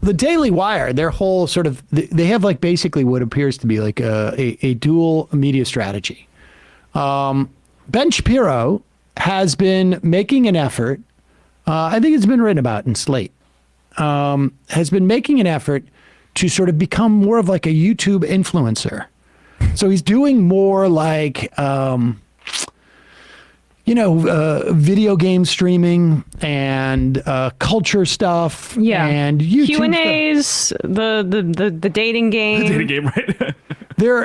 the Daily Wire, their whole sort of, they have like basically what appears to be like a dual media strategy. Ben Shapiro has been making an effort, I think it's been written about in Slate, has been making an effort to sort of become more of like a YouTube influencer. So he's doing more like, video game streaming and culture stuff. Yeah. And YouTube Q&As, the dating game. The dating game, right?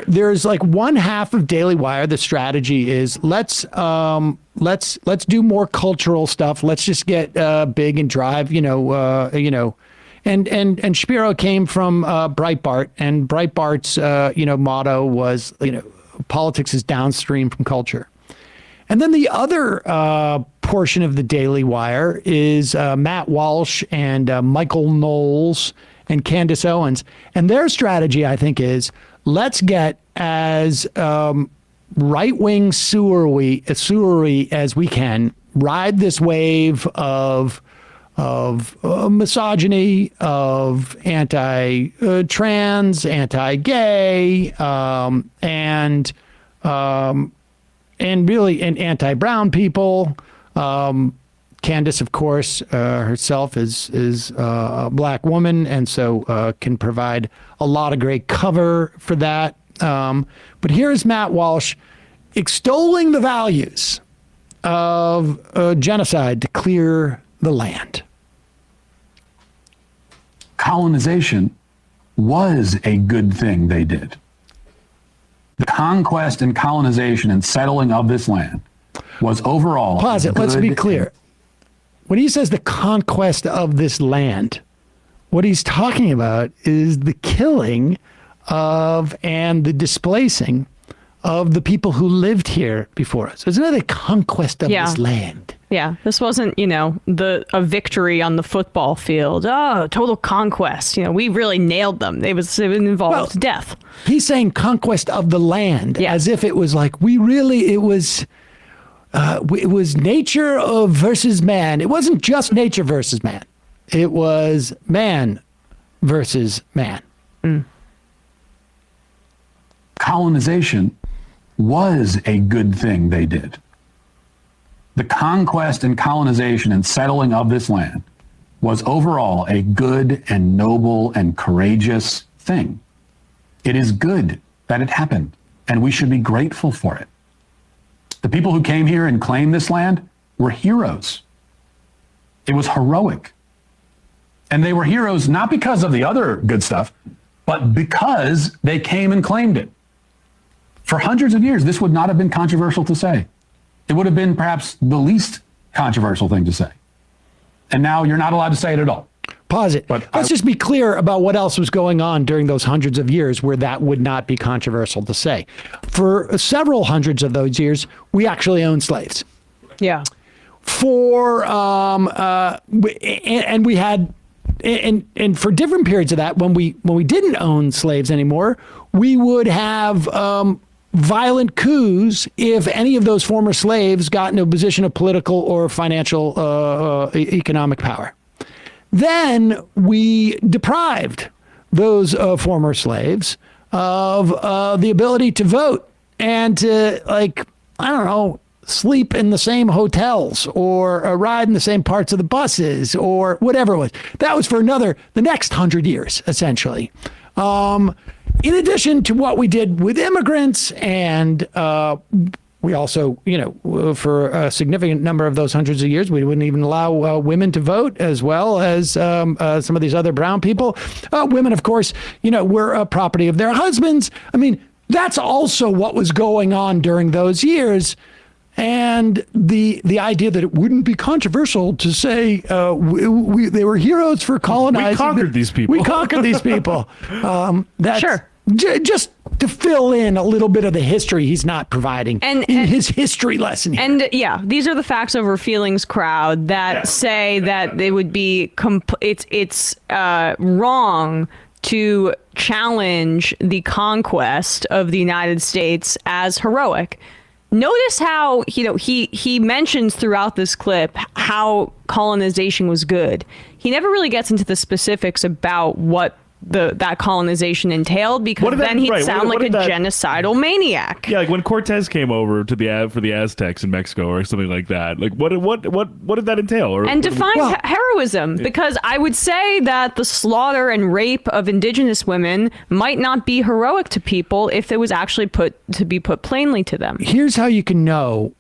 There's like one half of Daily Wire. The strategy is let's do more cultural stuff. Let's just get big and drive, And Shapiro came from Breitbart, and Breitbart's motto was politics is downstream from culture. And then the other portion of the Daily Wire is Matt Walsh and Michael Knowles and Candace Owens, and their strategy, I think, is let's get as right-wing sewery as we can, ride this wave of misogyny, of anti-trans, anti-gay, and really anti-brown people. Candace, of course, herself is a black woman, and so can provide a lot of great cover for that. But here's Matt Walsh extolling the values of genocide to clear the land. Colonization was a good thing they did. The conquest and colonization and settling of this land was overall. Pause it. Let's be clear. When he says the conquest of this land, what he's talking about is the killing of and the displacing of the people who lived here before us. It's not a conquest of this land. Yeah, this wasn't, a victory on the football field. Oh, total conquest. We really nailed them. It involved death. He's saying conquest of the land, as if it was like it was nature versus man. It wasn't just nature versus man. It was man versus man. Mm. Colonization was a good thing they did. The conquest and colonization and settling of this land was overall a good and noble and courageous thing. It is good that it happened, and we should be grateful for it. The people who came here and claimed this land were heroes. It was heroic. And they were heroes not because of the other good stuff, but because they came and claimed it. For hundreds of years, this would not have been controversial to say. It would have been perhaps the least controversial thing to say. And now you're not allowed to say it at all. Pause it. But let's just be clear about what else was going on during those hundreds of years where that would not be controversial to say. For several hundreds of those years, we actually owned slaves. Yeah. And we had, and for different periods of that, when we didn't own slaves anymore, we would have violent coups if any of those former slaves got into a position of political or financial economic power. Then we deprived those former slaves of the ability to vote and to, sleep in the same hotels or ride in the same parts of the buses or whatever it was. That was for the next 100 years, essentially. In addition to what we did with immigrants, and we also, for a significant number of those hundreds of years, we wouldn't even allow women to vote, as well as some of these other brown people. Women, of course, were a property of their husbands. I mean, that's also what was going on during those years. And the idea that it wouldn't be controversial to say they were heroes for colonizing. We conquered these people. We conquered these people. That's sure. Just to fill in a little bit of the history he's not providing in his history lesson here. And these are the facts over feelings crowd that say that it would be it's wrong to challenge the conquest of the United States as heroic. Notice how, he mentions throughout this clip how colonization was good. he never really gets into the specifics about what that colonization entailed, because then he'd sound like a genocidal maniac. Yeah, like when Cortez came over to for the Aztecs in Mexico or something like that. Like what did that entail? And define heroism, because I would say that the slaughter and rape of indigenous women might not be heroic to people if it was actually put plainly to them. Here's how you can know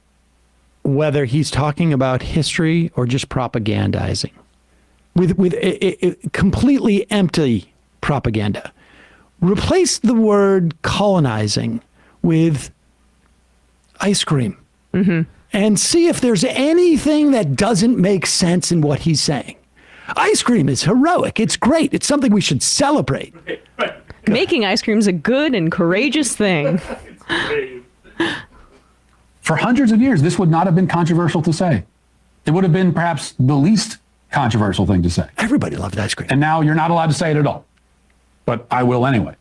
whether he's talking about history or just propagandizing with a completely empty propaganda. Replace the word colonizing with ice cream, and see if there's anything that doesn't make sense in what he's saying. Ice cream is heroic. It's great. It's something we should celebrate. Making ice cream is a good and courageous thing. For hundreds of years, this would not have been controversial to say. It would have been perhaps the least controversial thing to say. Everybody loved ice cream. And now you're not allowed to say it at all. But I will anyway.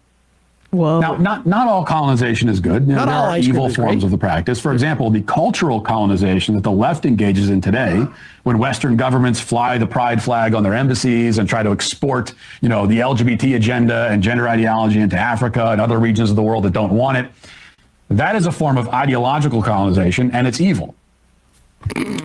Whoa. Now, not all colonization is good. There are evil forms of the practice. For example, the cultural colonization that the left engages in today, when Western governments fly the pride flag on their embassies and try to export, the LGBT agenda and gender ideology into Africa and other regions of the world that don't want it. That is a form of ideological colonization, and it's evil.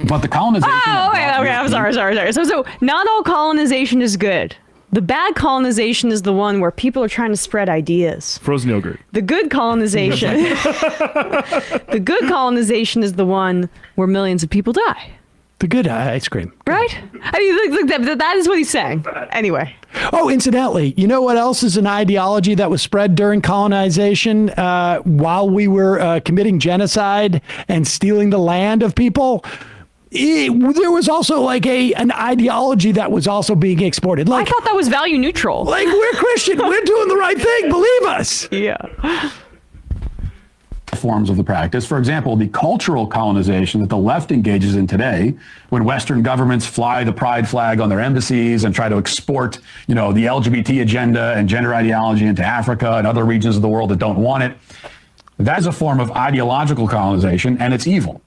But the colonization... Okay, I'm sorry. So not all colonization is good. The bad colonization is the one where people are trying to spread ideas. Frozen yogurt. The good colonization... the good colonization is the one where millions of people die. The good ice cream. Right? I mean, that is what he's saying. Anyway. Oh, incidentally, you know what else is an ideology that was spread during colonization while we were committing genocide and stealing the land of people? There was also like an ideology that was also being exported. Like, I thought that was value neutral. Like, we're Christian. We're doing the right thing. Believe us. Yeah. Forms of the practice. For example, the cultural colonization that the left engages in today, when Western governments fly the pride flag on their embassies and try to export, the LGBT agenda and gender ideology into Africa and other regions of the world that don't want it. That is a form of ideological colonization, and it's evil.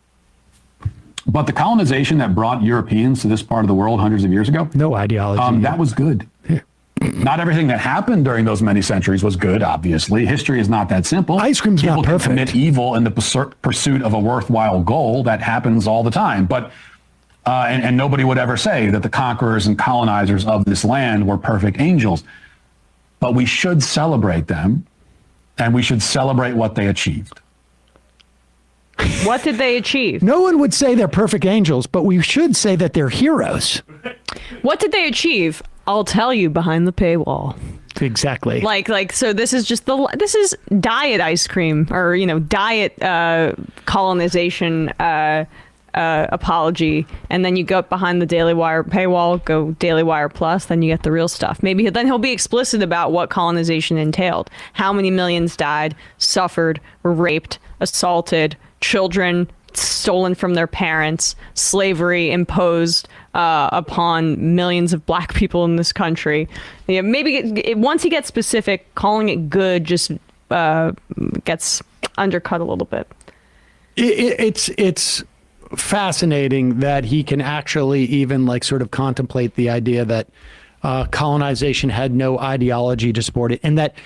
But the colonization that brought Europeans to this part of the world hundreds of years ago, no ideology. That was good. Yeah. Not everything that happened during those many centuries was good, obviously. History is not that simple. Ice cream's People not perfect. can commit evil in the pursuit of a worthwhile goal. That happens all the time. But and nobody would ever say that the conquerors and colonizers of this land were perfect angels. But we should celebrate them, and we should celebrate what they achieved. What did they achieve? No one would say they're perfect angels, but we should say that they're heroes. What did they achieve? I'll tell you behind the paywall. Exactly. Like so this is just this is diet ice cream, or diet colonization apology, and then you go behind the Daily Wire paywall, go Daily Wire Plus, then you get the real stuff. Maybe then he'll be explicit about what colonization entailed, how many millions died, suffered, were raped, assaulted, children stolen from their parents, slavery imposed upon millions of black people in this country. Maybe once he gets specific, calling it good just gets undercut a little bit. It's fascinating that he can actually even sort of contemplate the idea that colonization had no ideology to support it, and that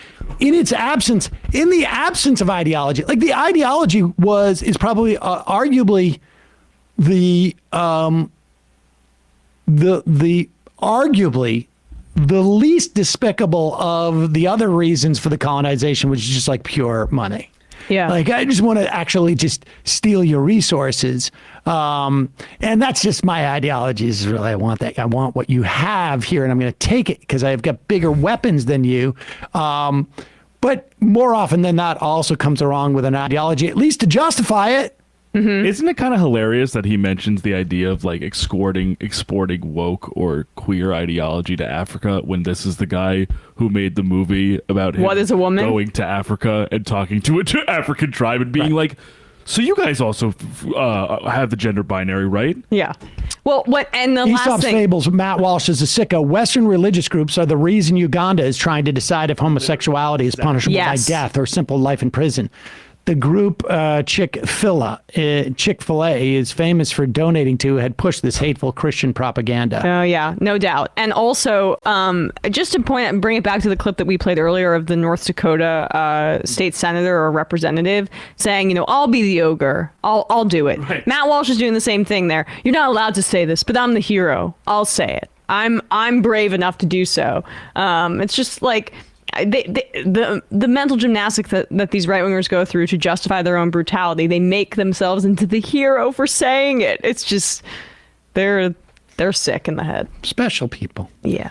in the absence of ideology, like the ideology is probably arguably the arguably the least despicable of the other reasons for the colonization, which is just like pure money. Yeah. Like, I just want to actually just steal your resources. And that's just my ideology is really, I want that. I want what you have here, and I'm going to take it because I've got bigger weapons than you. But more often than not also comes along with an ideology, at least to justify it. Mm-hmm. Isn't it kind of hilarious that he mentions the idea of exporting woke or queer ideology to Africa when this is the guy who made the movie about him What is a Woman? Going to Africa and talking to an African tribe and being like, so you guys also have the gender binary, right? Yeah. Well, Aesop's fables, Matt Walsh is a sicko. Western religious groups are the reason Uganda is trying to decide if homosexuality is punishable by death or simple life in prison. the group Chick-fil-A is famous for donating to had pushed this hateful Christian propaganda. Oh, yeah, no doubt. And also, just to point out and bring it back to the clip that we played earlier of the North Dakota state senator or representative saying, I'll be the ogre. I'll do it. Right. Matt Walsh is doing the same thing there. You're not allowed to say this, but I'm the hero. I'll say it. I'm brave enough to do so. It's just like the mental gymnastics that these right wingers go through to justify their own brutality. They make themselves into the hero for saying it. It's just they're sick in the head. Special people. Yeah.